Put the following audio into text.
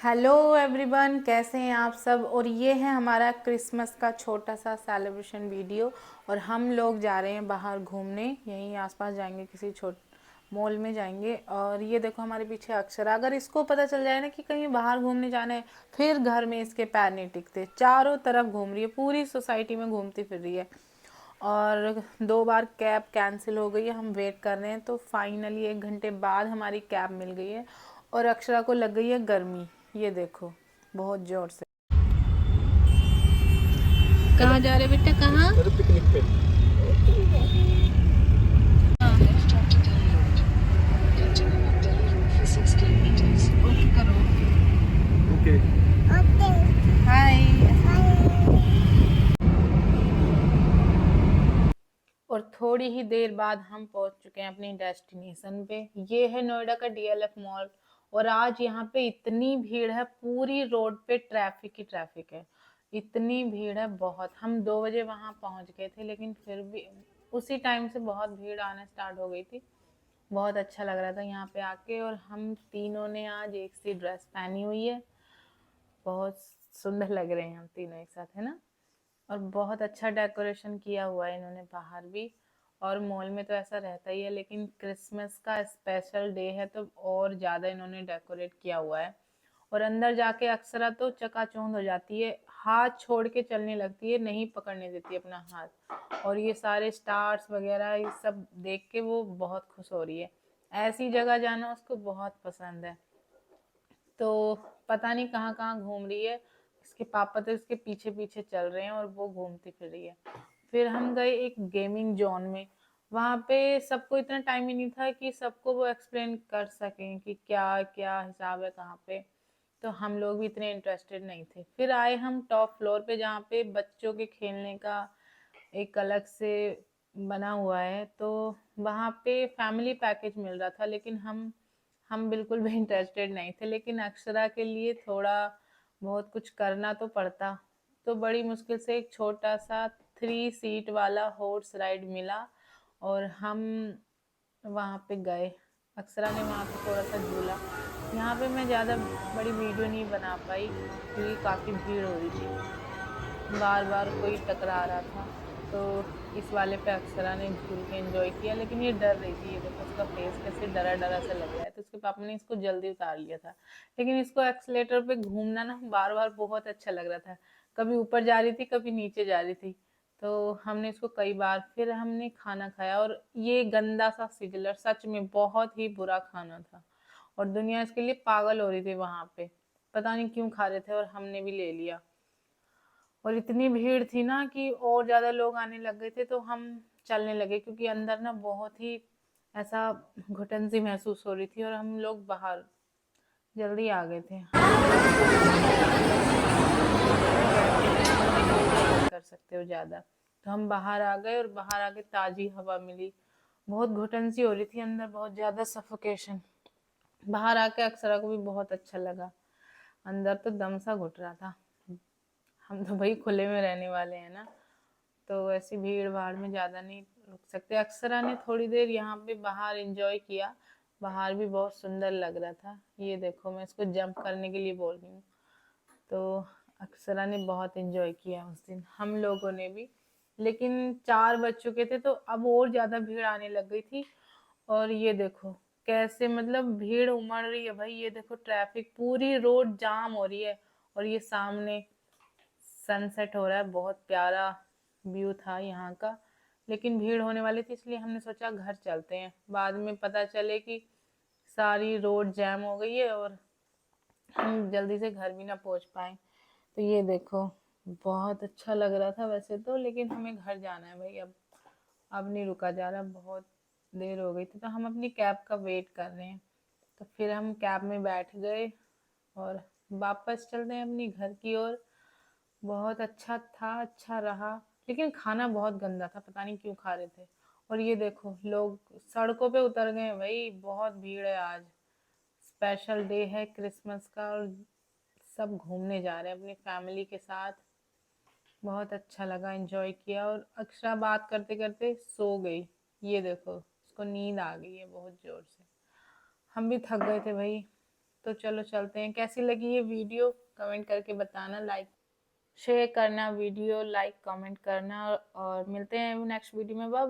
Hello everyone, कैसे हैं आप सब। और ये है हमारा क्रिसमस का छोटा सा सेलिब्रेशन वीडियो। और हम लोग जा रहे हैं बाहर घूमने, यहीं आसपास जाएंगे, किसी छोट मॉल में जाएंगे। और ये देखो हमारे पीछे अक्षरा, अगर इसको पता चल जाए ना कि कहीं बाहर घूमने जाना है, फिर घर में इसके पैर नहीं टिकते। चारों तरफ घूम रही है, पूरी सोसाइटी में घूमती फिर रही है। और 2 बार कैब कैंसिल हो गई है, हम वेट कर रहे हैं। तो फाइनली 1 घंटे बाद हमारी कैब मिल गई है। और अक्षरा को लग गई है गर्मी, ये देखो, बहुत जोर से। कहाँ जा रहे बेटा, कहाँ? पिकनिक पे। ओके करो। ओके। हाय। और थोड़ी ही देर बाद हम पहुंच चुके हैं अपनी डेस्टिनेशन पे। ये है नोएडा का डीएलएफ मॉल। और आज यहाँ पे इतनी भीड़ है, पूरी रोड पे ट्रैफिक ही ट्रैफिक है। इतनी भीड़ है बहुत। हम 2 बजे वहां पहुंच गए थे, लेकिन फिर भी उसी टाइम से बहुत भीड़ आना स्टार्ट हो गई थी। बहुत अच्छा लग रहा था यहाँ पे आके। और हम तीनों ने आज एक सी ड्रेस पहनी हुई है, बहुत सुंदर लग रहे हैं हम तीनों एक साथ, है ना। और बहुत अच्छा डेकोरेशन किया हुआ है इन्होंने बाहर भी। और मॉल में तो ऐसा रहता ही है, लेकिन क्रिसमस का स्पेशल डे है तो और ज़्यादा इन्होंने डेकोरेट किया हुआ है। और अंदर जाके अक्सर तो चकाचौंध हो जाती है, हाथ छोड़ के चलने लगती है, नहीं पकड़ने देती अपना हाथ। और ये सारे स्टार्स वगैरह ये सब देख के वो बहुत खुश हो रही है। ऐसी जगह जाना उसको बहुत पसंद है। तो पता नहीं कहाँ कहाँ घूम रही है। इसके पापा तो इसके पीछे पीछे चल रहे हैं और वो घूमती फिर रही है। फिर हम गए एक गेमिंग जोन में। वहाँ पे सबको इतना टाइम ही नहीं था कि सबको वो एक्सप्लेन कर सकें कि क्या क्या हिसाब है कहाँ पे। तो हम लोग भी इतने इंटरेस्टेड नहीं थे। फिर आए हम टॉप फ्लोर पे, जहाँ पे बच्चों के खेलने का एक अलग से बना हुआ है। तो वहाँ पे फैमिली पैकेज मिल रहा था, लेकिन हम बिल्कुल भी इंटरेस्टेड नहीं थे। लेकिन अक्षरा के लिए थोड़ा बहुत कुछ करना तो पड़ता। तो बड़ी मुश्किल से एक छोटा सा 3 सीट वाला हॉर्स राइड मिला और हम वहाँ पे गए। अक्षरा ने वहाँ पे थोड़ा सा झूला। यहाँ पे मैं ज़्यादा बड़ी वीडियो नहीं बना पाई क्योंकि काफ़ी भीड़ हो रही थी, बार बार कोई टकरा रहा था। तो इस वाले पे अक्षरा ने झूल के एंजॉय किया, लेकिन ये डर रही थी। ये देखो उसका फेस कैसे डरा डरा सा लग रहा है। तो उसके पापा ने इसको जल्दी उतार लिया था। लेकिन इसको एक्सीलेटर पे घूमना ना बार बार बहुत अच्छा लग रहा था। कभी ऊपर जा रही थी, कभी नीचे जा रही थी। तो हमने इसको कई बार, फिर हमने खाना खाया। और ये गंदा सा सिजलर, सच में बहुत ही बुरा खाना था। और दुनिया इसके लिए पागल हो रही थी वहां पे, पता नहीं क्यों खा रहे थे। और हमने भी ले लिया। और इतनी भीड़ थी ना कि और ज्यादा लोग आने लग गए थे, तो हम चलने लगे क्योंकि अंदर ना बहुत ही ऐसा घुटन सी महसूस हो रही थी। और हम लोग बाहर जल्दी आ गए थे। कर सकते हो ज्यादा। तो हम बाहर आ गए और बाहर आके ताजी हवा मिली। बहुत घुटन सी हो रही थी अंदर, बहुत ज्यादा सफोकेशन। बाहर आके अक्षरा को भी बहुत अच्छा लगा। अंदर तो दम सा घुट रहा था। हम तो भाई खुले में रहने वाले हैं ना, तो ऐसी भीड़ भाड़ में ज़्यादा नहीं रुक सकते। अक्षरा ने थोड़ी देर यहाँ पे बाहर एंजॉय किया। बाहर भी बहुत सुंदर लग रहा था। ये देखो, मैं इसको जंप करने के लिए बोल रही हूँ। तो अक्षरा ने बहुत एंजॉय किया उस दिन, हम लोगों ने भी। लेकिन 4 बज चुके थे तो अब और ज़्यादा भीड़ आने लग गई थी। और ये देखो कैसे, मतलब भीड़ उमड़ रही है भाई। ये देखो ट्रैफिक, पूरी रोड जाम हो रही है। और ये सामने सनसेट हो रहा है, बहुत प्यारा व्यू था यहाँ का। लेकिन भीड़ होने वाली थी, इसलिए हमने सोचा घर चलते हैं, बाद में पता चले कि सारी रोड जैम हो गई है और हम जल्दी से घर भी ना पहुंच पाए। तो ये देखो, बहुत अच्छा लग रहा था वैसे तो, लेकिन हमें घर जाना है भाई। अब नहीं रुका जा रहा, बहुत देर हो गई थी। तो हम अपनी कैब का वेट कर रहे हैं। तो फिर हम कैब में बैठ गए और वापस चलते हैं अपनी घर की ओर। बहुत अच्छा था, अच्छा रहा। लेकिन खाना बहुत गंदा था, पता नहीं क्यों खा रहे थे। और ये देखो लोग सड़कों पे उतर गए हैं भाई, बहुत भीड़ है आज। स्पेशल डे है क्रिसमस का और सब घूमने जा रहे हैं अपनी फैमिली के साथ। बहुत अच्छा लगा, एंजॉय किया। और अक्षरा बात करते करते सो गई। ये देखो उसको नींद आ गई है बहुत जोर से। हम भी थक गए थे भाई, तो चलो चलते हैं। कैसी लगी ये वीडियो कमेंट करके बताना, लाइक शेयर करना, वीडियो लाइक कमेंट करना, और मिलते हैं नेक्स्ट वीडियो में। बाय।